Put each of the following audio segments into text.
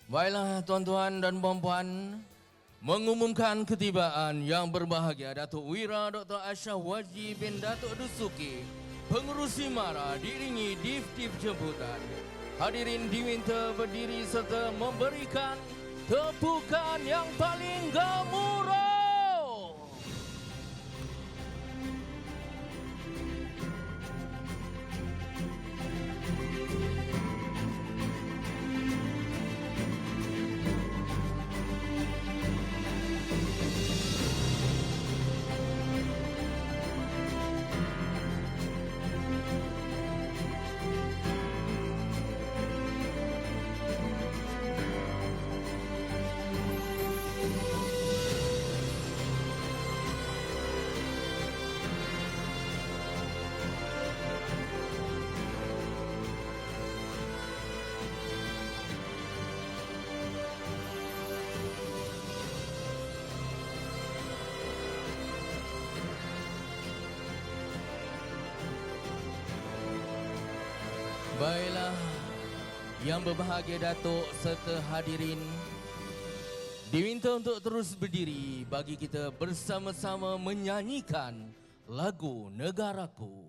Baiklah tuan-tuan dan puan-puan, mengumumkan ketibaan yang berbahagia Datuk Wira Dr. Ashraf Wajdi bin Datuk Dusuki, pengurusi MARA diiringi div-div jemputan. Hadirin diminta berdiri serta memberikan tepukan yang paling gemuruh. Baiklah, yang berbahagia Datuk serta hadirin diminta untuk terus berdiri bagi kita bersama-sama menyanyikan lagu Negaraku.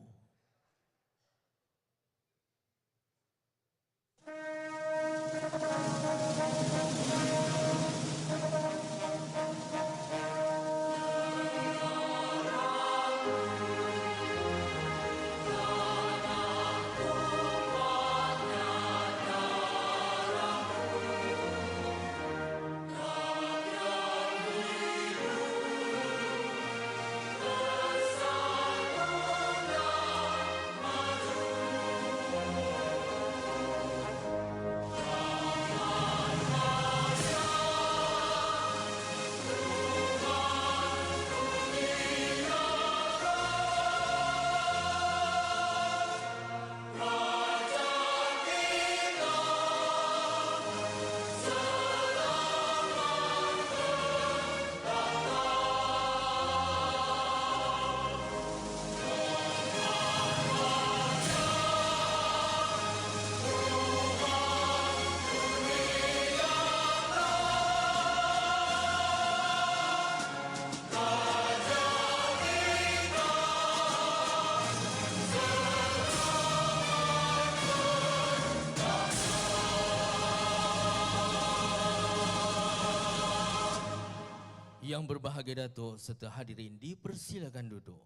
Yang berbahagia Datuk serta hadirin dipersilakan duduk.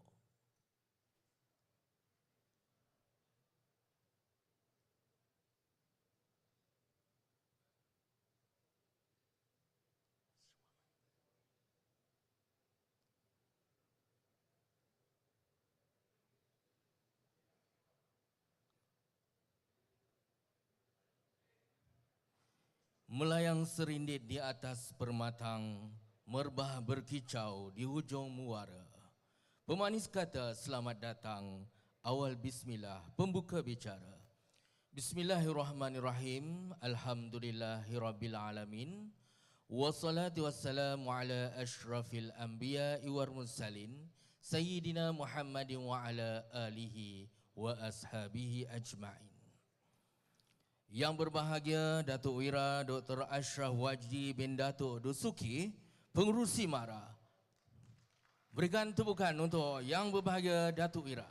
Melayang serindit di atas permatang, merbah berkicau di hujung muara. Pemanis kata selamat datang, awal bismillah, pembuka bicara. Bismillahirrahmanirrahim, alhamdulillahirrabbilalamin. Wassalatu wassalamu ala ashrafil anbiya'i wal mursalin, Sayyidina Muhammadin wa ala alihi wa ashabihi ajma'in. Yang berbahagia Datuk Wira Dr. Ashraf Wajdi bin Datuk Dusuki, pengurusi MARA. Berikan tepukan untuk yang berbahagia Datuk Wira.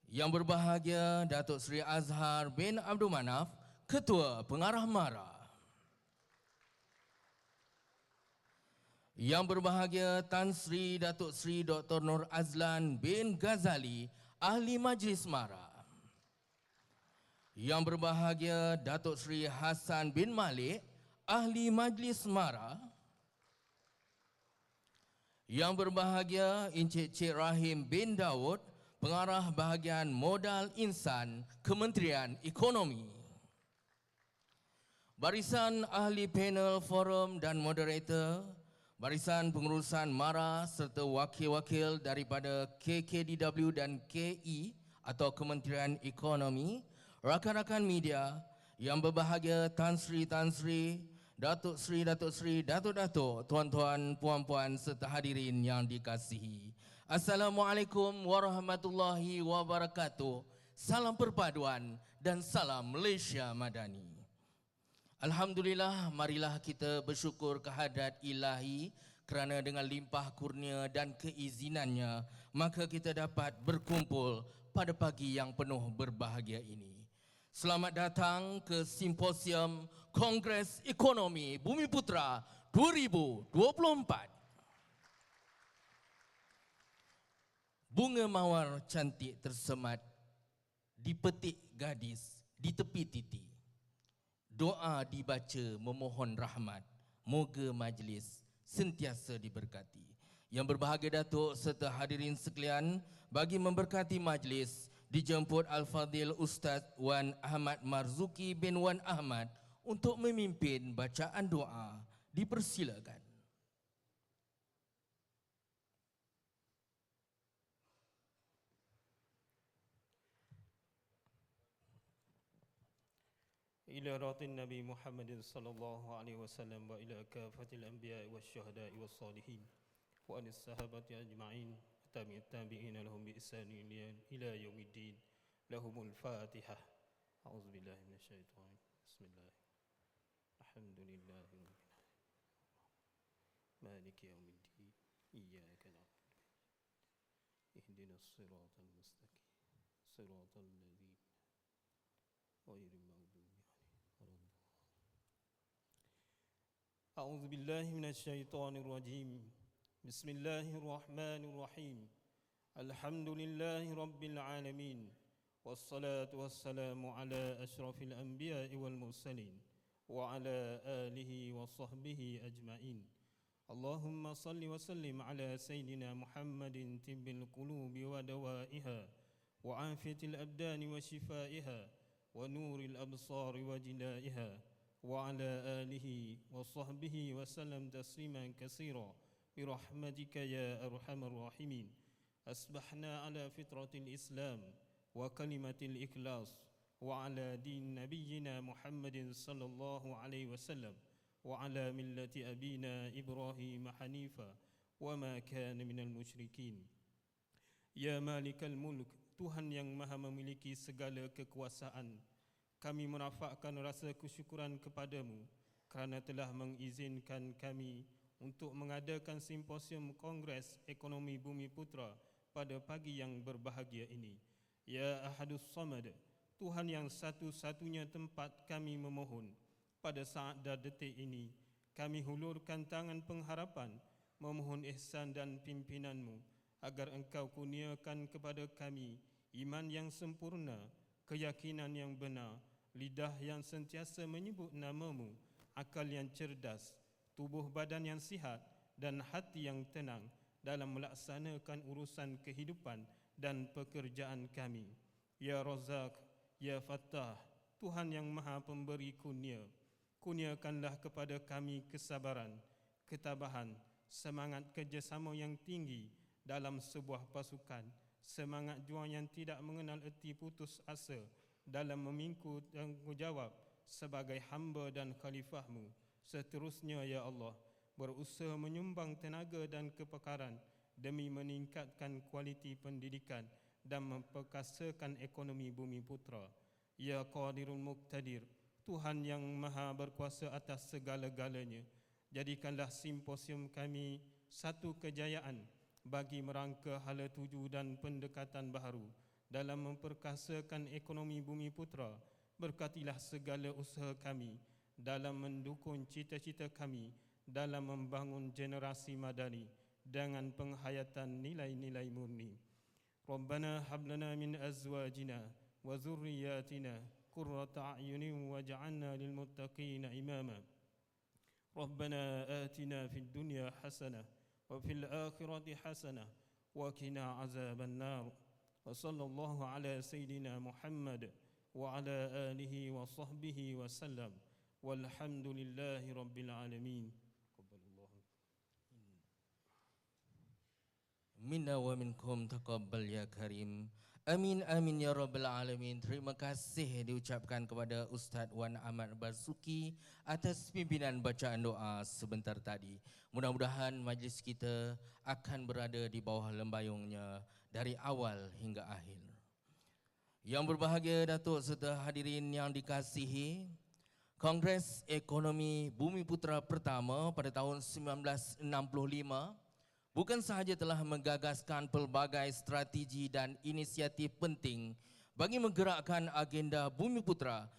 Yang berbahagia Datuk Seri Azhar bin Abdul Manaf, Ketua Pengarah MARA. Yang berbahagia Tan Sri Datuk Seri Dr. Nur Azlan bin Ghazali, Ahli Majlis MARA. Yang berbahagia Datuk Seri Hassan bin Malik, Ahli Majlis MARA. Yang berbahagia Encik Cik Rahim bin Daud, Pengarah Bahagian Modal Insan, Kementerian Ekonomi. Barisan Ahli Panel Forum dan Moderator, Barisan Pengurusan MARA serta wakil-wakil daripada KKDW dan KE atau Kementerian Ekonomi, rakan-rakan media, yang berbahagia Tan Sri, Datuk Sri, Datuk-Datuk, tuan-tuan, puan-puan serta hadirin yang dikasihi. Assalamualaikum warahmatullahi wabarakatuh. Salam perpaduan dan salam Malaysia Madani. Alhamdulillah, marilah kita bersyukur kehadrat ilahi kerana dengan limpah kurnia dan keizinannya, maka kita dapat berkumpul pada pagi yang penuh berbahagia ini. Selamat datang ke Simposium Kongres Ekonomi Bumiputra 2024. Bunga mawar cantik tersemat di petik gadis di tepi titi. Doa dibaca memohon rahmat, moga majlis sentiasa diberkati. Yang berbahagia Datuk serta hadirin sekalian, bagi memberkati majlis dijemput Al-Fadhil Ustaz Wan Ahmad Marzuki bin Wan Ahmad untuk memimpin bacaan doa. Dipersilakan. إلى راض النبي محمد صلى الله عليه وسلم وإلى كافة الأنبياء والشهداء والصالحين وأن الصحابة أجمعين وتابع التابعين لهم بإحسان إلى يوم الدين لهم الفاتحة. أعوذ بالله من الشيطان. بسم الله. الحمد لله رب العالمين مالك يوم الدين إياك نعبد اهدنا الصراط المستقيم صراط الذين غير المغضوب أعوذ بالله من الشيطان الرجيم. بسم الله الرحمن الرحيم. الحمد لله رب العالمين والصلاة والسلام على أشرف الأنبياء والمرسلين وعلى آله وصحبه أجمعين. اللهم صل وسلم على سيدنا محمد طب القلوب ودوائها وعافية الأبدان وشفائها ونور الأبصار وجلائها وعلى آله وصحبه وسلم تسليما كثيرا برحمتك يا أرحم الراحمين. أصبحنا على فطرة الإسلام وكلمة الإخلاص وعلى دين نبينا محمد صلى الله عليه وسلم وعلى ملة أبينا إبراهيم حنيفا وما كان من المشركين. Ya Malikal Mulk, Tuhan yang maha memiliki segala kekuasaan, kami merafakkan rasa kesyukuran kepadamu kerana telah mengizinkan kami untuk mengadakan simposium Kongres Ekonomi Bumiputra pada pagi yang berbahagia ini. Ya Ahadus Samad, Tuhan yang satu-satunya tempat kami memohon, pada saat dan detik ini kami hulurkan tangan pengharapan memohon ihsan dan pimpinanmu agar engkau kurniakan kepada kami iman yang sempurna, keyakinan yang benar, lidah yang sentiasa menyebut namamu, akal yang cerdas, tubuh badan yang sihat dan hati yang tenang dalam melaksanakan urusan kehidupan dan pekerjaan kami. Ya Razak, Ya Fattah, Tuhan yang maha pemberi kurnia, kurniakanlah kepada kami kesabaran, ketabahan, semangat kerjasama yang tinggi dalam sebuah pasukan, semangat juang yang tidak mengenal erti putus asa dalam memikul tanggungjawab sebagai hamba dan khalifahmu. Seterusnya ya Allah, berusaha menyumbang tenaga dan kepakaran demi meningkatkan kualiti pendidikan dan memperkasakan ekonomi Bumiputra. Ya Qadirul Muqtadir, Tuhan yang maha berkuasa atas segala-galanya, jadikanlah simposium kami satu kejayaan bagi merangka hala tuju dan pendekatan baharu dalam memperkasakan ekonomi Bumiputra. Berkatilah segala usaha kami dalam mendukung cita-cita kami dalam membangun generasi madani dengan penghayatan nilai-nilai murni. Rabbana hab lana min azwajina wa dhurriyyatina qurrata a'yunin waj'alna lil muttaqina imama. Rabbana atina fid dunya hasanah wa fil akhirati hasanah wa qina azaban nar. وصلى الله على سيدنا محمد وعلى آله وصحبه وسلم والحمد لله رب العالمين. Minna wa minkum taqabbal ya karim. Amin amin ya rabbal alamin. Terima kasih diucapkan kepada Ustaz Wan Ahmad Marzuki atas pimpinan bacaan doa sebentar tadi. Mudah-mudahan majlis kita akan berada di bawah lembayungnya dari awal hingga akhir. Yang berbahagia Datuk serta hadirin yang dikasihi, Kongres Ekonomi Bumiputera pertama pada tahun 1965 bukan sahaja telah menggagaskan pelbagai strategi dan inisiatif penting bagi menggerakkan agenda Bumiputera,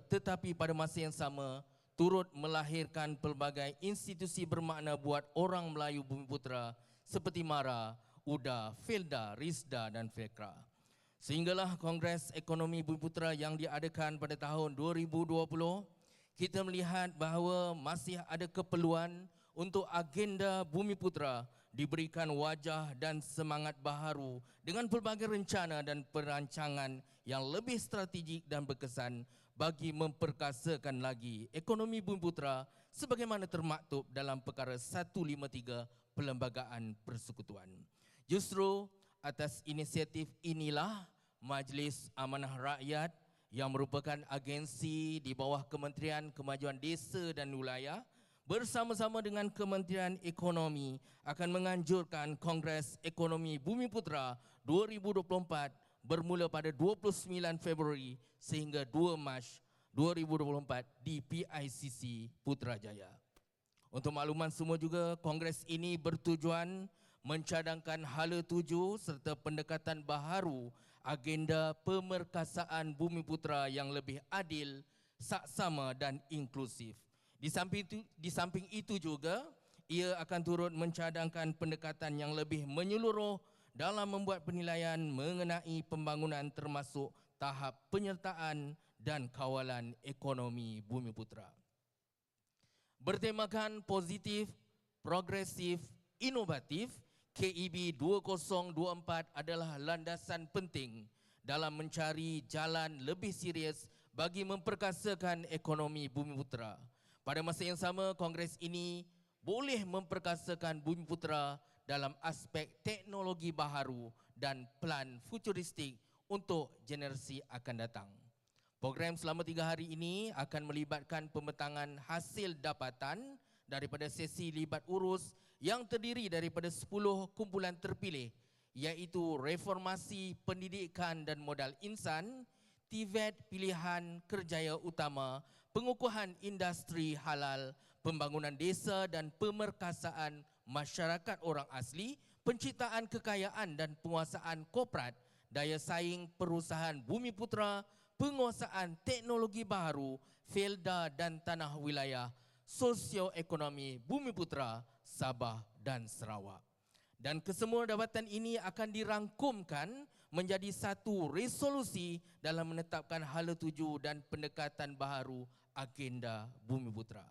tetapi pada masa yang sama turut melahirkan pelbagai institusi bermakna buat orang Melayu Bumiputera seperti MARA, UDA, FELDA, RISDA dan FEKRA. Sehinggalah Kongres Ekonomi Bumiputera yang diadakan pada tahun 2020, kita melihat bahawa masih ada keperluan untuk agenda Bumiputera diberikan wajah dan semangat baharu dengan pelbagai rencana dan perancangan yang lebih strategik dan berkesan bagi memperkasakan lagi ekonomi Bumiputera sebagaimana termaktub dalam perkara 153 Perlembagaan Persekutuan. Justru atas inisiatif inilah Majlis Amanah Rakyat yang merupakan agensi di bawah Kementerian Kemajuan Desa dan Wilayah bersama-sama dengan Kementerian Ekonomi akan menganjurkan Kongres Ekonomi Bumiputera 2024 bermula pada 29 Februari sehingga 2 Mac 2024 di PICC Putrajaya. Untuk makluman semua juga, Kongres ini bertujuan mencadangkan hala tuju serta pendekatan baharu agenda pemerkasaan Bumiputera yang lebih adil, saksama dan inklusif. Di samping itu juga, ia akan turut mencadangkan pendekatan yang lebih menyeluruh dalam membuat penilaian mengenai pembangunan termasuk tahap penyertaan dan kawalan ekonomi Bumiputera. Bertemakan positif, progresif, inovatif, KEB 2024 adalah landasan penting dalam mencari jalan lebih serius bagi memperkasakan ekonomi Bumiputera. Pada masa yang sama, Kongres ini boleh memperkasakan Bumiputera dalam aspek teknologi baharu dan plan futuristik untuk generasi akan datang. Program selama 3 hari ini akan melibatkan pemetangan hasil dapatan daripada sesi libat urus yang terdiri daripada 10 kumpulan terpilih, iaitu reformasi pendidikan dan modal insan, TVET pilihan kerjaya utama, pengukuhan industri halal, pembangunan desa dan pemerkasaan masyarakat orang asli, penciptaan kekayaan dan penguasaan korporat, daya saing perusahaan Bumiputera, penguasaan teknologi baharu, FELDA dan tanah wilayah, sosioekonomi Bumiputera, Sabah dan Sarawak. Dan kesemua dapatan ini akan dirangkumkan menjadi satu resolusi dalam menetapkan hala tuju dan pendekatan baharu agenda Bumiputera.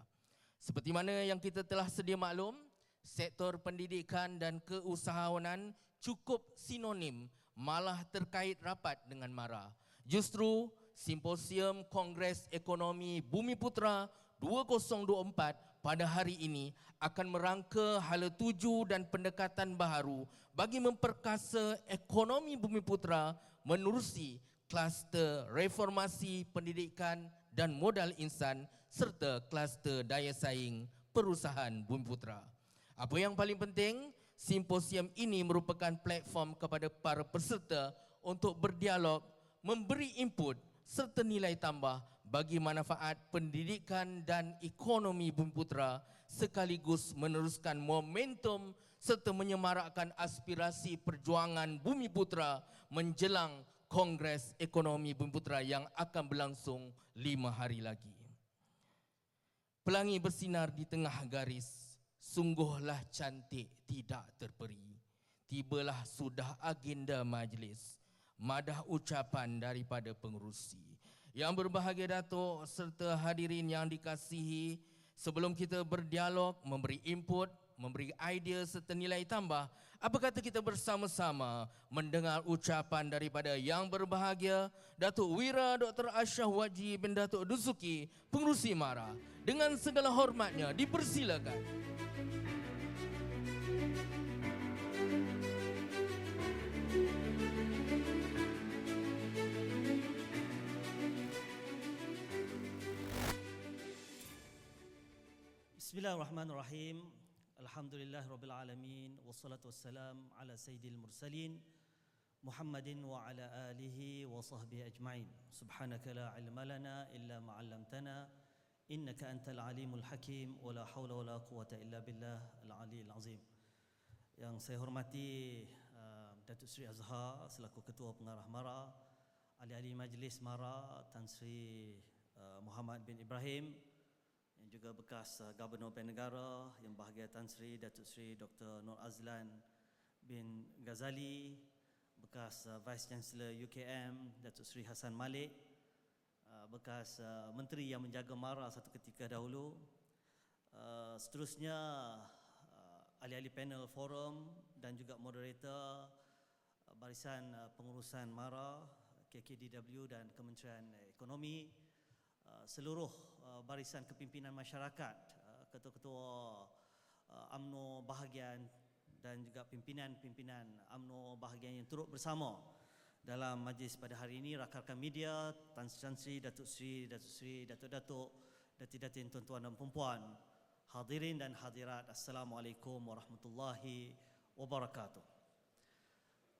Seperti mana yang kita telah sedia maklum, sektor pendidikan dan keusahawanan cukup sinonim, malah terkait rapat dengan MARA. Justru Simposium Kongres Ekonomi Bumiputera 2024 pada hari ini akan merangka hala tuju dan pendekatan baharu bagi memperkasa ekonomi Bumiputera menerusi kluster reformasi pendidikan dan modal insan serta kluster daya saing perusahaan Bumiputera. Apa yang paling penting, simposium ini merupakan platform kepada para peserta untuk berdialog, memberi input serta nilai tambah bagi manfaat pendidikan dan ekonomi Bumiputera sekaligus meneruskan momentum serta menyemarakkan aspirasi perjuangan Bumiputera menjelang Kongres Ekonomi Bumiputera yang akan berlangsung 5 hari lagi. Pelangi bersinar di tengah garis, sungguhlah cantik tidak terperi. Tibalah sudah agenda majlis, madah ucapan daripada pengerusi. Yang berbahagia Datuk serta hadirin yang dikasihi, sebelum kita berdialog, memberi input, memberi idea serta nilai tambah, apa kata kita bersama-sama mendengar ucapan daripada yang berbahagia Datuk Wira Dr. Ashraf Waji bin Datuk Dusuki, pengerusi MARA. Dengan segala hormatnya dipersilakan. Bismillahirrahmanirrahim. Alhamdulillahirabbil alamin wassalatu wassalam ala sayyidil mursalin Muhammadin wa ala alihi wa sahbihi ajma'in. Subhanaka la ilma lana illa ma 'allamtana innaka antal alimul hakim wa la haula wa la quwata illa billah al-aliyyil azim. Yang saya hormati Datuk Seri Azhar selaku Ketua Pengarah MARA, ahli-ahli Majlis MARA Tan Sri Muhammad bin Ibrahim, yang juga bekas Gubernur Bank Negara yang bahagia Tan Sri Datuk Seri Dr. Nur Azlan bin Ghazali, bekas Vice Chancellor UKM Datuk Seri Hassan Malik, bekas menteri yang menjaga MARA satu ketika dahulu, seterusnya ahli-ahli panel forum dan juga moderator Barisan Pengurusan MARA, KKDW dan Kementerian Ekonomi, seluruh barisan kepimpinan masyarakat, ketua-ketua UMNO bahagian dan juga pimpinan-pimpinan UMNO bahagian yang turut bersama dalam majlis pada hari ini, rakan-rakan media, Tan Sri, Datuk Sri, Datuk-Datuk, Datin-Datin, tuan-tuan dan puan-puan, hadirin dan hadirat, Assalamualaikum warahmatullahi wabarakatuh.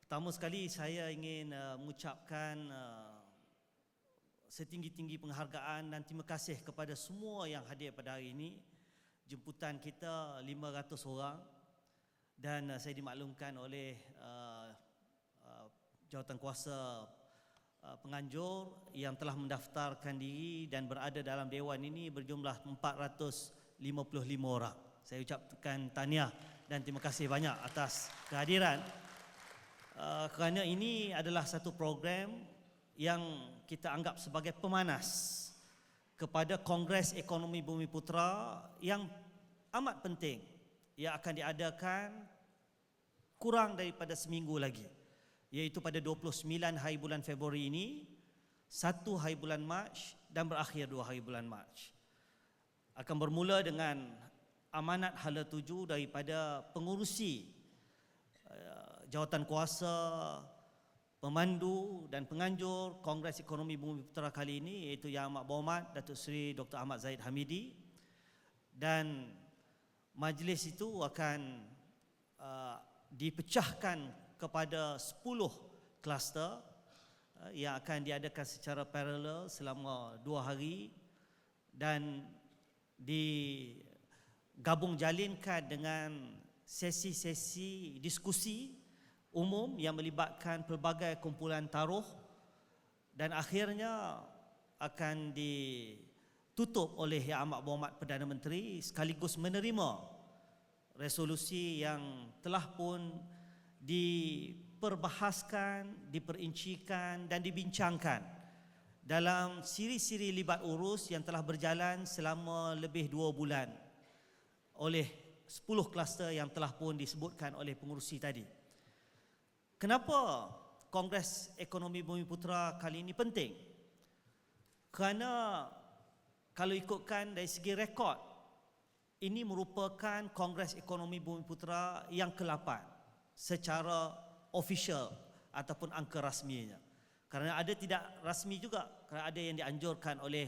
Pertama sekali saya ingin mengucapkan setinggi-tinggi penghargaan dan terima kasih kepada semua yang hadir pada hari ini. Jemputan kita 500 orang dan saya dimaklumkan oleh Jawatankuasa penganjur yang telah mendaftarkan diri dan berada dalam dewan ini berjumlah 455 orang. Saya ucapkan tahniah dan terima kasih banyak atas kehadiran. Kerana ini adalah satu program yang kita anggap sebagai pemanas kepada Kongres Ekonomi Bumiputera yang amat penting yang akan diadakan kurang daripada seminggu lagi, iaitu pada 29 hari bulan Februari ini, 1 hari bulan Mac dan berakhir 2 hari bulan Mac. Akan bermula dengan amanat hala tuju daripada pengurusi jawatankuasa, pemandu dan penganjur Kongres Ekonomi Bumiputera kali ini, iaitu Yang Amat Berhormat Datuk Seri Dr. Ahmad Zahid Hamidi, dan majlis itu akan dipecahkan kepada 10 kluster yang akan diadakan secara paralel selama 2 hari dan digabung jalinkan dengan sesi-sesi diskusi umum yang melibatkan pelbagai kumpulan taruh, dan akhirnya akan ditutup oleh Yang Amat Berhormat Perdana Menteri sekaligus menerima resolusi yang telah pun diperbahaskan, diperincikan dan dibincangkan dalam siri-siri libat urus yang telah berjalan selama lebih 2 bulan oleh 10 kluster yang telah pun disebutkan oleh pengurusi tadi. Kenapa Kongres Ekonomi Bumiputera kali ini penting? Kerana kalau ikutkan dari segi rekod, ini merupakan Kongres Ekonomi Bumiputera yang ke-8 secara official ataupun angka rasminya. Kerana ada tidak rasmi juga, kerana ada yang dianjurkan oleh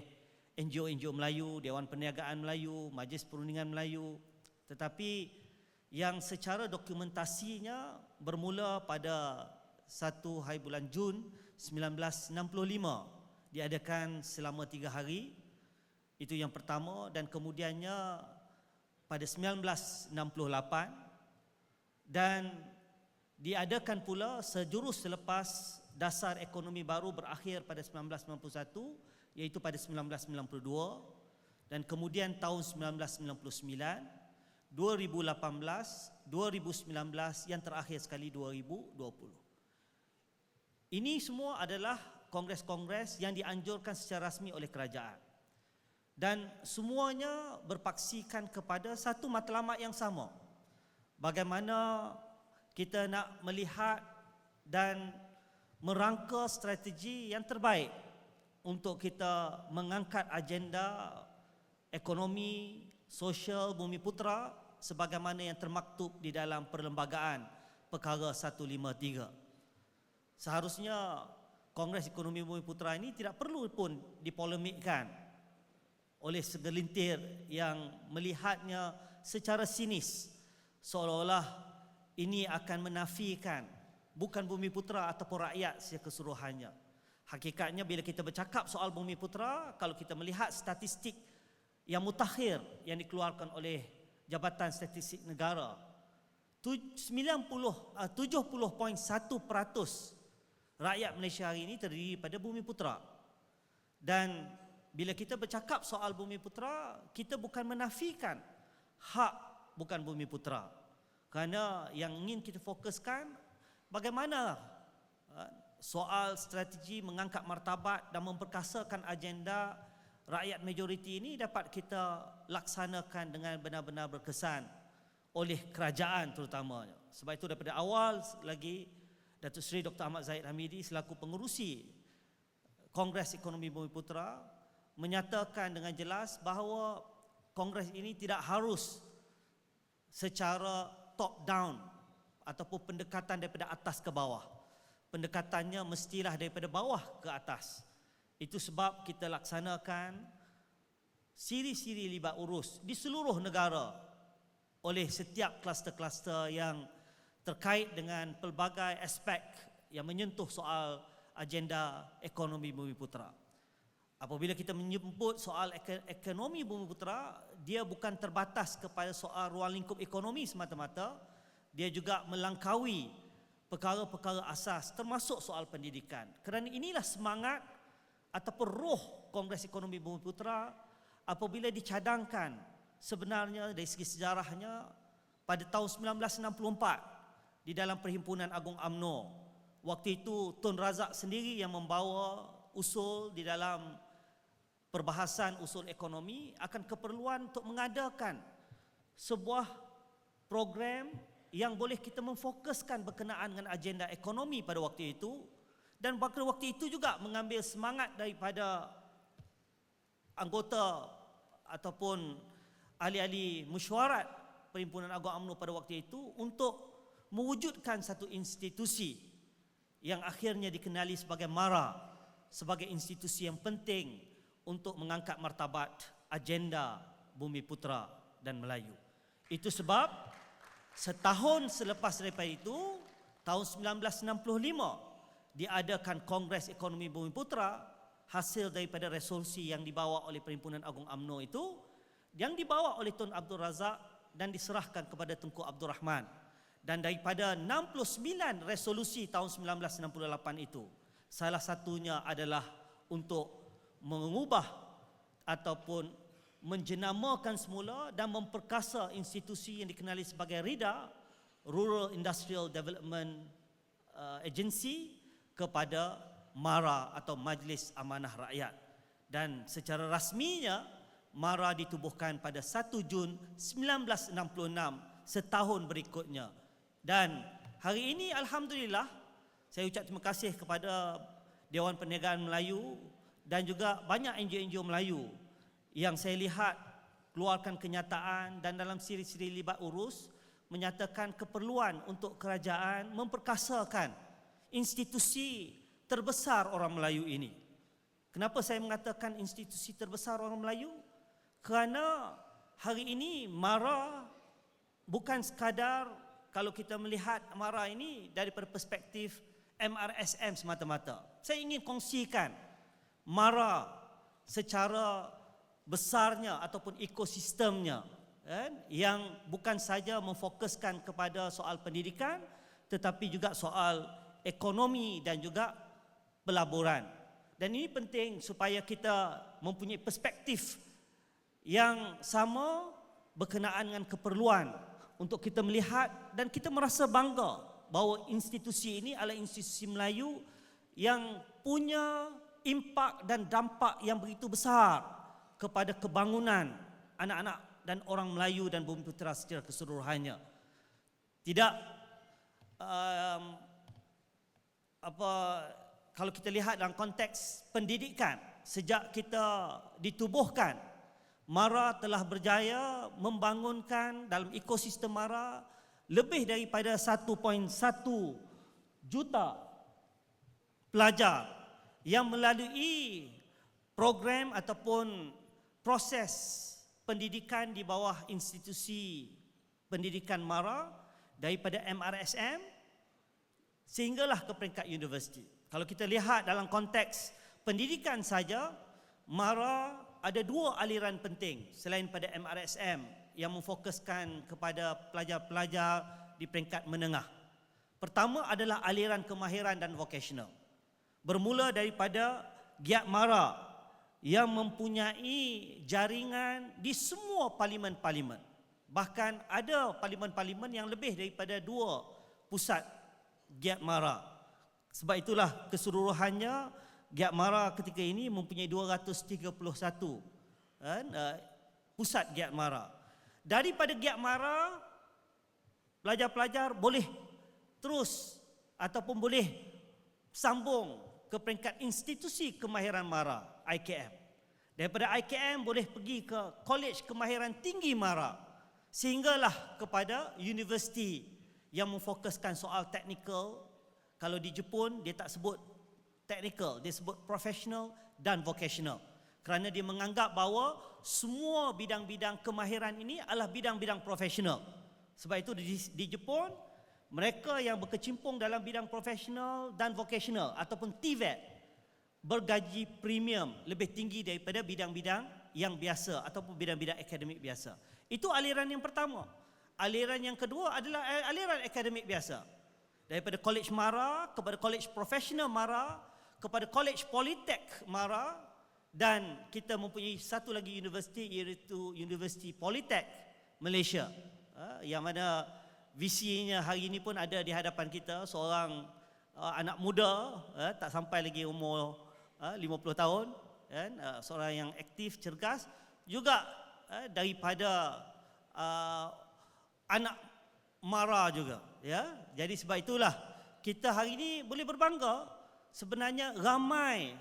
NGO-NGO Melayu, Dewan Perniagaan Melayu, Majlis Perundingan Melayu, tetapi yang secara dokumentasinya bermula pada 1 hari bulan Jun 1965, diadakan selama 3 hari. Itu yang pertama, dan kemudiannya pada 1968 dan diadakan pula sejurus selepas dasar ekonomi baru berakhir pada 1991, iaitu pada 1992, dan kemudian tahun 1999, 2018, 2019, yang terakhir sekali 2020. Ini semua adalah kongres-kongres yang dianjurkan secara rasmi oleh kerajaan. Dan semuanya berpaksikan kepada satu matlamat yang sama. Bagaimana kita nak melihat dan merangka strategi yang terbaik untuk kita mengangkat agenda ekonomi sosial Bumiputera sebagaimana yang termaktub di dalam Perlembagaan Perkara 153. Seharusnya Kongres Ekonomi Bumiputera ini tidak perlu pun dipolemikkan oleh segelintir yang melihatnya secara sinis, seolah-olah ini akan menafikan bukan Bumiputera ataupun rakyat secara keseluruhannya. Hakikatnya bila kita bercakap soal Bumiputera, kalau kita melihat statistik yang mutakhir yang dikeluarkan oleh Jabatan Statistik Negara, 70.1% rakyat Malaysia hari ini terdiri pada Bumiputera. Dan bila kita bercakap soal Bumiputera, kita bukan menafikan hak bukan Bumiputera. Kerana yang ingin kita fokuskan bagaimana soal strategi mengangkat martabat dan memperkasakan agenda rakyat majoriti ini dapat kita laksanakan dengan benar-benar berkesan oleh kerajaan terutamanya. Sebab itu daripada awal lagi Datuk Seri Dr. Ahmad Zahid Hamidi selaku pengerusi Kongres Ekonomi Bumiputera menyatakan dengan jelas bahawa kongres ini tidak harus secara top down ataupun pendekatan daripada atas ke bawah. Pendekatannya mestilah daripada bawah ke atas. Itu sebab kita laksanakan siri-siri libat urus di seluruh negara oleh setiap kluster-kluster yang terkait dengan pelbagai aspek yang menyentuh soal agenda ekonomi Bumiputera. Apabila kita menyebut soal ekonomi Bumiputera, dia bukan terbatas kepada soal ruang lingkup ekonomi semata-mata, dia juga melangkaui perkara-perkara asas termasuk soal pendidikan. Kerana inilah semangat ataupun roh Kongres Ekonomi Bumiputera apabila dicadangkan sebenarnya dari segi sejarahnya pada tahun 1964 di dalam Perhimpunan Agung UMNO. Waktu itu Tun Razak sendiri yang membawa usul di dalam perbahasan usul ekonomi akan keperluan untuk mengadakan sebuah program yang boleh kita memfokuskan berkenaan dengan agenda ekonomi pada waktu itu, dan pada waktu itu juga mengambil semangat daripada anggota ataupun ahli-ahli mesyuarat Perhimpunan Agung UMNO pada waktu itu untuk mewujudkan satu institusi yang akhirnya dikenali sebagai MARA, sebagai institusi yang penting untuk mengangkat martabat agenda Bumiputera dan Melayu. Itu sebab setahun selepas daripada itu, tahun 1965 diadakan Kongres Ekonomi Bumiputera, hasil daripada resolusi yang dibawa oleh Perhimpunan Agung UMNO itu, yang dibawa oleh Tun Abdul Razak dan diserahkan kepada Tunku Abdul Rahman. Dan daripada 69 resolusi tahun 1968 itu, salah satunya adalah untuk mengubah ataupun menjenamakan semula dan memperkasa institusi yang dikenali sebagai RIDA, Rural Industrial Development Agency, kepada MARA atau Majlis Amanah Rakyat. Dan secara rasminya MARA ditubuhkan pada 1 Jun 1966, setahun berikutnya. Dan hari ini alhamdulillah saya ucap terima kasih kepada Dewan Perniagaan Melayu dan juga banyak NGO-NGO Melayu yang saya lihat keluarkan kenyataan dan dalam siri-siri libat urus menyatakan keperluan untuk kerajaan memperkasakan institusi terbesar orang Melayu ini. Kenapa saya mengatakan institusi terbesar orang Melayu? Kerana hari ini MARA bukan sekadar, kalau kita melihat MARA ini daripada perspektif MRSM semata-mata. Saya ingin kongsikan MARA secara besarnya ataupun ekosistemnya, yang bukan saja memfokuskan kepada soal pendidikan tetapi juga soal ekonomi dan juga pelaburan. Dan ini penting supaya kita mempunyai perspektif yang sama berkenaan dengan keperluan untuk kita melihat dan kita merasa bangga bahawa institusi ini adalah institusi Melayu yang punya impak dan dampak yang begitu besar kepada kebangunan anak-anak dan orang Melayu dan Bumiputera secara keseluruhannya. Tidak kalau kita lihat dalam konteks pendidikan, sejak kita ditubuhkan, MARA telah berjaya membangunkan dalam ekosistem MARA lebih daripada 1.1 juta pelajar yang melalui program ataupun proses pendidikan di bawah institusi pendidikan MARA daripada MRSM sehinggalah ke peringkat universiti. Kalau kita lihat dalam konteks pendidikan saja, MARA ada dua aliran penting selain pada MRSM yang memfokuskan kepada pelajar-pelajar di peringkat menengah. Pertama adalah aliran kemahiran dan vocational. Bermula daripada Giat Mara yang mempunyai jaringan di semua parlimen-parlimen. Bahkan ada parlimen-parlimen yang lebih daripada 2 pusat Giat Mara. Sebab itulah keseluruhannya Giat Mara ketika ini mempunyai 231 pusat Giat Mara. Daripada Giat Mara, pelajar-pelajar boleh terus ataupun boleh sambung ke peringkat institusi kemahiran Mara, IKM. Daripada IKM boleh pergi ke Kolej Kemahiran Tinggi Mara, sehinggalah kepada universiti yang memfokuskan soal teknikal. Kalau di Jepun dia tak sebut technical, dia sebut professional dan vocational. Kerana dia menganggap bahawa semua bidang-bidang kemahiran ini adalah bidang-bidang profesional. Sebab itu di Jepun, mereka yang berkecimpung dalam bidang profesional dan vocational ataupun TVET bergaji premium lebih tinggi daripada bidang-bidang yang biasa ataupun bidang-bidang akademik biasa. Itu aliran yang pertama. Aliran yang kedua adalah aliran akademik biasa. Daripada Kolej Mara kepada Kolej Profesional Mara kepada Kolej Politek Mara, dan kita mempunyai satu lagi universiti, iaitu Universiti Politek Malaysia, yang mana VC-nya hari ini pun ada di hadapan kita, seorang anak muda, tak sampai lagi umur 50 tahun, seorang yang aktif, cergas, juga daripada anak Mara juga, ya. Jadi sebab itulah kita hari ini boleh berbangga sebenarnya ramai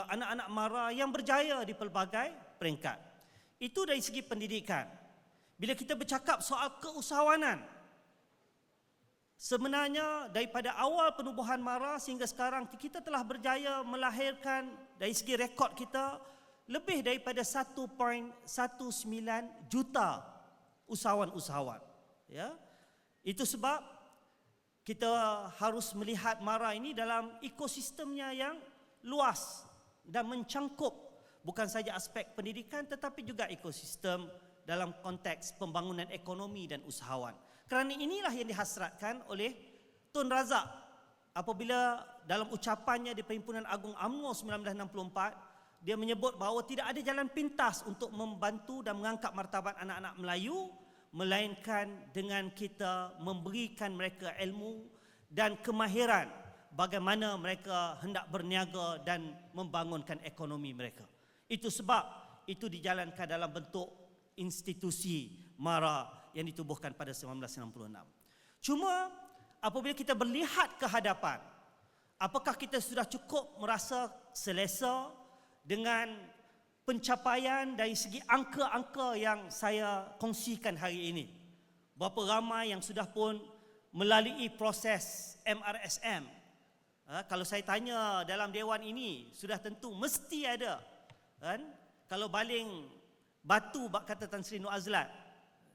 anak-anak Mara yang berjaya di pelbagai peringkat. Itu dari segi pendidikan. Bila kita bercakap soal keusahawanan, sebenarnya daripada awal penubuhan Mara sehingga sekarang kita telah berjaya melahirkan dari segi rekod kita lebih daripada 1.19 juta usahawan-usahawan. Ya. Itu sebab kita harus melihat Mara ini dalam ekosistemnya yang luas dan mencangkup bukan saja aspek pendidikan tetapi juga ekosistem dalam konteks pembangunan ekonomi dan usahawan. Kerana inilah yang dihasratkan oleh Tun Razak apabila dalam ucapannya di Perhimpunan Agung UMNO 1964, dia menyebut bahawa tidak ada jalan pintas untuk membantu dan mengangkat martabat anak-anak Melayu melainkan dengan kita memberikan mereka ilmu dan kemahiran bagaimana mereka hendak berniaga dan membangunkan ekonomi mereka. Itu sebab itu dijalankan dalam bentuk institusi Mara yang ditubuhkan pada 1966. Cuma apabila kita berlihat ke hadapan, apakah kita sudah cukup merasa selesa dengan pencapaian dari segi angka-angka yang saya kongsikan hari ini? Berapa ramai yang sudah pun melalui proses MRSM? Kalau saya tanya dalam dewan ini, sudah tentu mesti ada, kan? Kalau baling batu bak kata Tan Sri Nur Azlan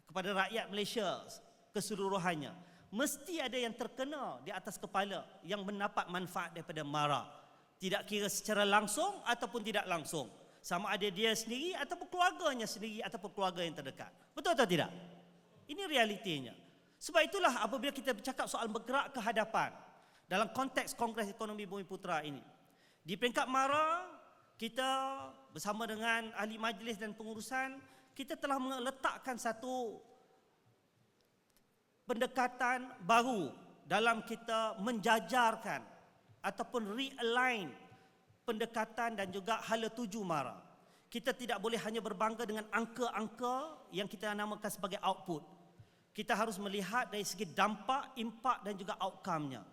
kepada rakyat Malaysia keseluruhannya, mesti ada yang terkena di atas kepala yang mendapat manfaat daripada Mara. Tidak kira secara langsung ataupun tidak langsung, sama ada dia sendiri ataupun keluarganya sendiri ataupun keluarga yang terdekat. Betul atau tidak? Ini realitinya. Sebab itulah apabila kita bercakap soal bergerak ke hadapan dalam konteks Kongres Ekonomi Bumiputera ini, di peringkat Mara, kita bersama dengan ahli majlis dan pengurusan, kita telah meletakkan satu pendekatan baru dalam kita menjajarkan ataupun realign pendekatan dan juga hala tuju Mara. Kita tidak boleh hanya berbangga dengan angka-angka yang kita namakan sebagai output. Kita harus melihat dari segi dampak, impak dan juga outcome-nya.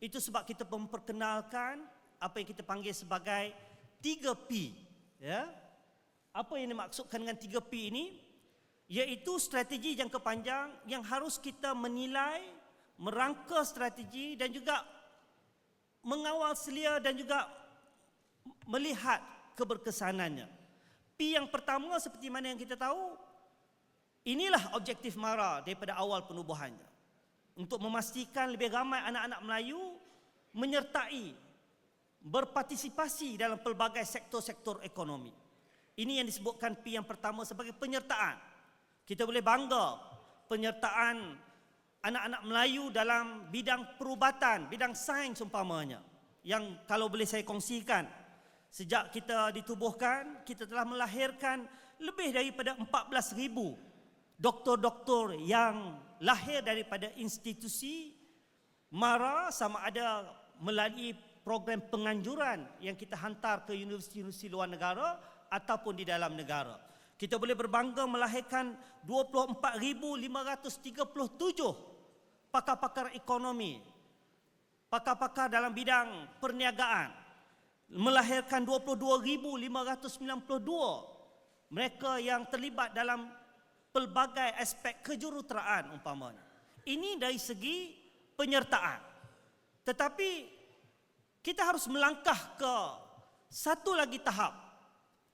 Itu sebab kita memperkenalkan apa yang kita panggil sebagai 3P. Ya? Apa yang dimaksudkan dengan 3P ini? Iaitu strategi jangka panjang yang harus kita menilai, merangka strategi dan juga mengawal selia dan juga melihat keberkesanannya. P yang pertama seperti mana yang kita tahu, inilah objektif Mara daripada awal penubuhannya. Untuk memastikan lebih ramai anak-anak Melayu menyertai, berpartisipasi dalam pelbagai sektor-sektor ekonomi. Ini yang disebutkan P yang pertama sebagai penyertaan. Kita boleh bangga penyertaan anak-anak Melayu dalam bidang perubatan, bidang sains umpamanya. Yang kalau boleh saya kongsikan, sejak kita ditubuhkan, kita telah melahirkan lebih daripada 14,000 doktor-doktor yang lahir daripada institusi MARA, sama ada melalui program penganjuran yang kita hantar ke universiti-universiti luar negara ataupun di dalam negara. Kita boleh berbangga melahirkan 24,537 pakar-pakar ekonomi, pakar-pakar dalam bidang perniagaan, melahirkan 22,592 mereka yang terlibat dalam pelbagai aspek kejuruteraan umpamanya. Ini dari segi penyertaan. Tetapi kita harus melangkah ke satu lagi tahap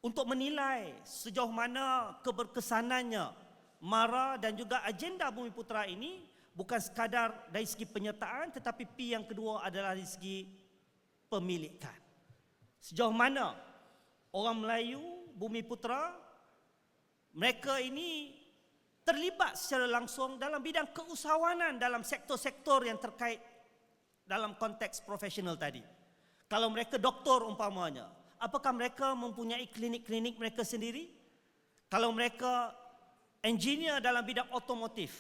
untuk menilai sejauh mana keberkesanannya MARA dan juga agenda Bumiputera ini, bukan sekadar dari segi penyertaan, tetapi P yang kedua adalah dari segi pemilikan. Sejauh mana orang Melayu Bumiputera, mereka ini terlibat secara langsung dalam bidang keusahawanan dalam sektor-sektor yang terkait dalam konteks profesional tadi. Kalau mereka doktor umpamanya, apakah mereka mempunyai klinik-klinik mereka sendiri? Kalau mereka engineer dalam bidang otomotif,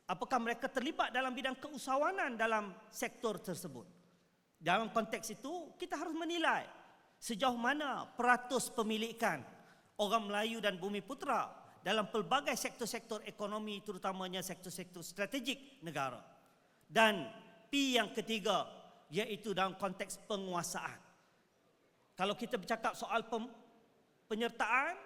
apakah mereka terlibat dalam bidang keusahawanan dalam sektor tersebut? Dalam konteks itu, kita harus menilai sejauh mana peratus pemilikan orang Melayu dan Bumiputera dalam pelbagai sektor-sektor ekonomi, terutamanya sektor-sektor strategik negara. Dan P yang ketiga, iaitu dalam konteks penguasaan. Kalau kita bercakap soal penyertaan,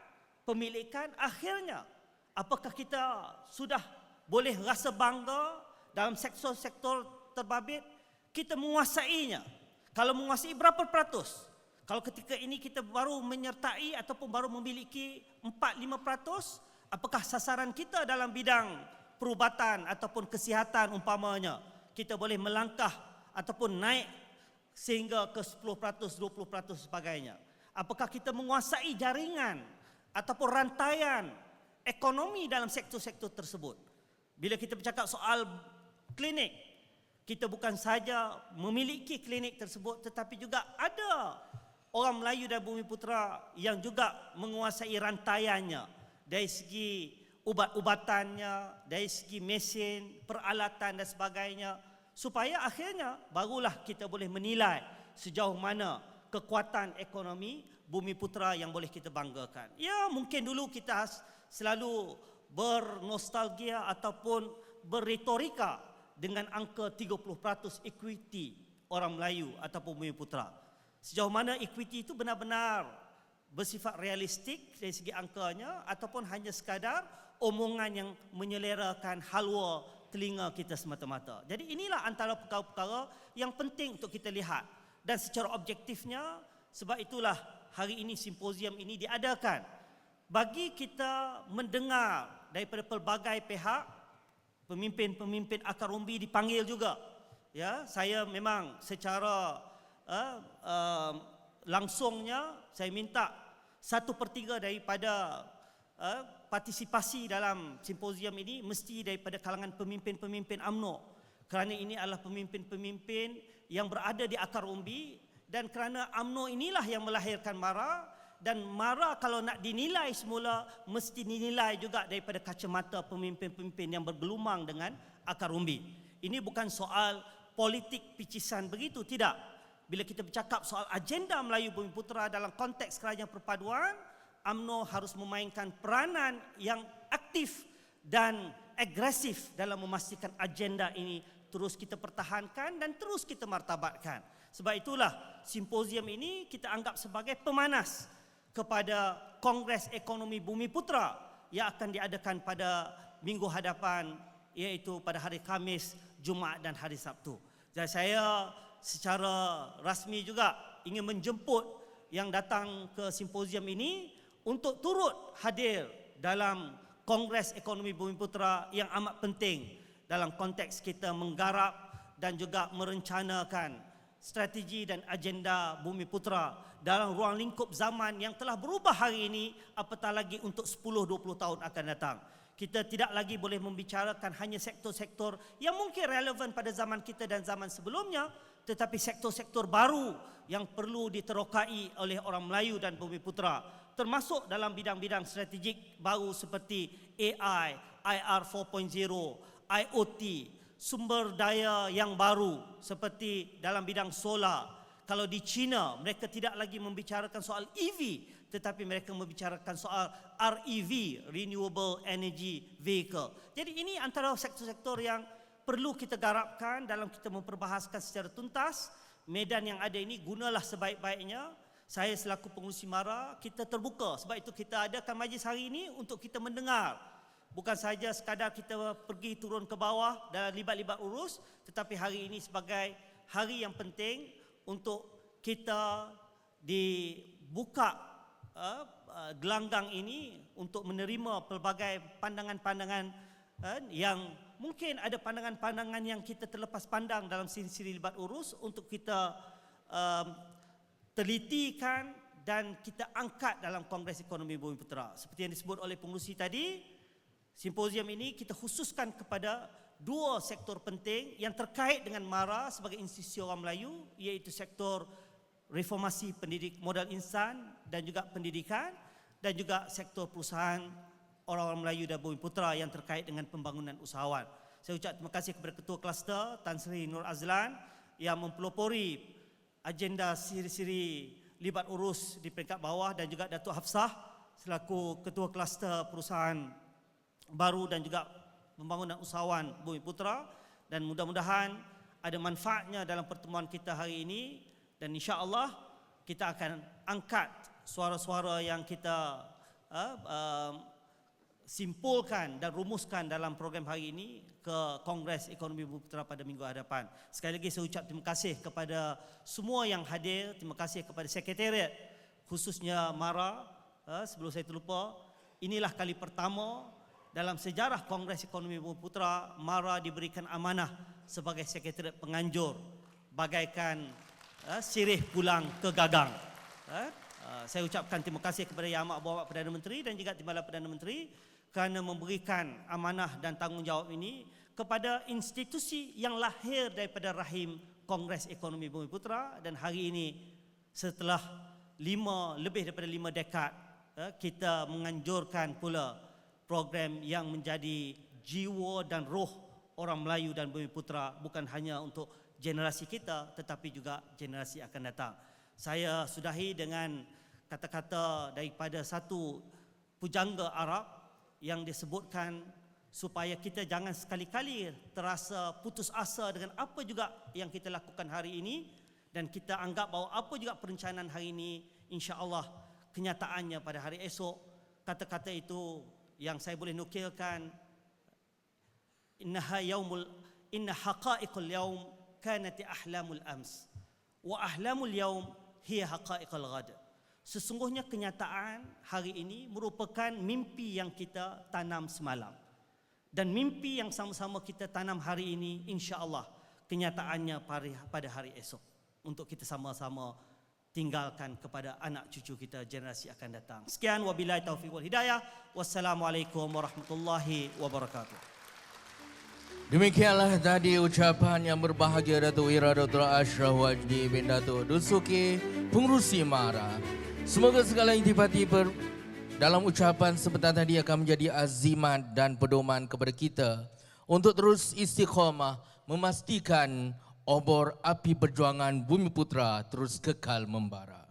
pemilikan, akhirnya apakah kita sudah boleh rasa bangga dalam sektor-sektor terbabit kita menguasainya? Kalau menguasai berapa peratus? Kalau ketika ini kita baru menyertai ataupun baru memiliki 4-5%, apakah sasaran kita dalam bidang perubatan ataupun kesihatan umpamanya kita boleh melangkah ataupun naik sehingga ke 10%, 20% sebagainya? Apakah kita menguasai jaringan ataupun rantaian ekonomi dalam sektor-sektor tersebut? Bila kita bercakap soal klinik, kita bukan saja memiliki klinik tersebut, tetapi juga ada orang Melayu dan Bumiputera yang juga menguasai rantaiannya dari segi ubat-ubatannya, dari segi mesin, peralatan dan sebagainya, supaya akhirnya barulah kita boleh menilai sejauh mana kekuatan ekonomi Bumiputera yang boleh kita banggakan. Ya, mungkin dulu kita selalu bernostalgia ataupun berretorika dengan angka 30% equity orang Melayu ataupun Bumiputera. Sejauh mana equity itu benar-benar bersifat realistik dari segi angkanya ataupun hanya sekadar omongan yang menyelerakan halwa telinga kita semata-mata. Jadi inilah antara perkara-perkara yang penting untuk kita lihat. Dan secara objektifnya, sebab itulah hari ini simposium ini diadakan bagi kita mendengar daripada pelbagai pihak. Pemimpin-pemimpin akar umbi dipanggil juga. Ya, saya memang secara langsungnya saya minta 1/3 daripada partisipasi dalam simposium ini mesti daripada kalangan pemimpin-pemimpin UMNO, kerana ini adalah pemimpin-pemimpin yang berada di akar umbi, dan kerana UMNO inilah yang melahirkan MARA, dan MARA kalau nak dinilai semula mesti dinilai juga daripada kacamata pemimpin-pemimpin yang bergelumang dengan akar umbi. Ini bukan soal politik picisan begitu, tidak. Bila kita bercakap soal agenda Melayu Bumiputera dalam konteks kerajaan perpaduan, UMNO harus memainkan peranan yang aktif dan agresif dalam memastikan agenda ini terus kita pertahankan dan terus kita martabatkan. Sebab itulah simposium ini kita anggap sebagai pemanas kepada Kongres Ekonomi Bumiputera yang akan diadakan pada minggu hadapan, iaitu pada hari Khamis, Jumaat dan hari Sabtu. Jadi saya secara rasmi juga ingin menjemput yang datang ke simposium ini untuk turut hadir dalam Kongres Ekonomi Bumiputera yang amat penting dalam konteks kita menggarap dan juga merencanakan strategi dan agenda Bumi Putra dalam ruang lingkup zaman yang telah berubah hari ini, apatah lagi untuk 10-20 tahun akan datang. Kita tidak lagi boleh membicarakan hanya sektor-sektor yang mungkin relevan pada zaman kita dan zaman sebelumnya, tetapi sektor-sektor baru yang perlu diterokai oleh orang Melayu dan Bumi Putra, termasuk dalam bidang-bidang strategik baru seperti AI, IR 4.0, IoT, sumber daya yang baru seperti dalam bidang solar. Kalau di China, mereka tidak lagi membicarakan soal EV, tetapi mereka membicarakan soal REV, Renewable Energy Vehicle. Jadi ini antara sektor-sektor yang perlu kita garapkan dalam kita memperbahaskan secara tuntas. Medan yang ada ini gunalah sebaik-baiknya. Saya selaku pengurusi MARA, kita terbuka. Sebab itu kita adakan majlis hari ini untuk kita mendengar. Bukan saja sekadar kita pergi turun ke bawah dan libat-libat urus, tetapi hari ini sebagai hari yang penting untuk kita dibuka gelanggang ini untuk menerima pelbagai pandangan-pandangan yang mungkin ada pandangan-pandangan yang kita terlepas pandang dalam siri-siri libat urus untuk kita telitikan dan kita angkat dalam Kongres Ekonomi Bumi Putra. Seperti yang disebut oleh pengurusi tadi, simposium ini kita khususkan kepada dua sektor penting yang terkait dengan MARA sebagai institusi orang Melayu, iaitu sektor reformasi pendidik modal insan dan juga pendidikan, dan juga sektor perusahaan orang-orang Melayu dan Bumi Putra yang terkait dengan pembangunan usahawan. Saya ucap terima kasih kepada Ketua Kluster Tan Sri Nur Azlan yang mempelopori agenda siri-siri libat urus di peringkat bawah, dan juga Datuk Hafsah selaku Ketua Kluster Perusahaan Baru dan juga Pembangunan Usahawan Bumi Putra, dan mudah-mudahan ada manfaatnya dalam pertemuan kita hari ini, dan insya-Allah kita akan angkat suara-suara yang kita simpulkan dan rumuskan dalam program hari ini ke Kongres Ekonomi Bumi Putra pada minggu hadapan. Sekali lagi saya ucap terima kasih kepada semua yang hadir, terima kasih kepada sekretariat khususnya MARA. Sebelum saya terlupa, inilah kali pertama dalam sejarah Kongres Ekonomi Bumi Putra MARA diberikan amanah sebagai sekretariat penganjur bagaikan sirih pulang ke gagang. Saya ucapkan terima kasih kepada Yang Amat Berhormat Perdana Menteri dan juga Timbalan Perdana Menteri kerana memberikan amanah dan tanggungjawab ini kepada institusi yang lahir daripada rahim Kongres Ekonomi Bumi Putra, dan hari ini setelah lebih daripada 5 dekad kita menganjurkan pula program yang menjadi jiwa dan roh orang Melayu dan Bumi Putra, bukan hanya untuk generasi kita tetapi juga generasi akan datang. Saya sudahi dengan kata-kata daripada satu pujangga Arab yang disebutkan supaya kita jangan sekali-kali terasa putus asa dengan apa juga yang kita lakukan hari ini, dan kita anggap bahawa apa juga perencanaan hari ini, insya-Allah kenyataannya pada hari esok. Kata-kata itu yang saya boleh nukilkan, inna haqa'iqul yaum kanat ahlamul ams wa ahlamul yaum hiya haqa'iqul ghad. Sesungguhnya kenyataan hari ini merupakan mimpi yang kita tanam semalam, dan mimpi yang sama-sama kita tanam hari ini insya-Allah kenyataannya pada hari esok untuk kita sama-sama tinggalkan kepada anak cucu kita generasi akan datang. Sekian, wabillahi taufiq wal hidayah. Wassalamualaikum warahmatullahi wabarakatuh. Demikianlah tadi ucapan yang berbahagia Datuk Ira Dr. Ashraf Wajdi bin Datuk Dusuki, pengurusi MARA. Semoga segala intipati dalam ucapan sebentar tadi akan menjadi azimat dan pedoman kepada kita untuk terus istiqamah memastikan obor api perjuangan Bumi Putra terus kekal membara.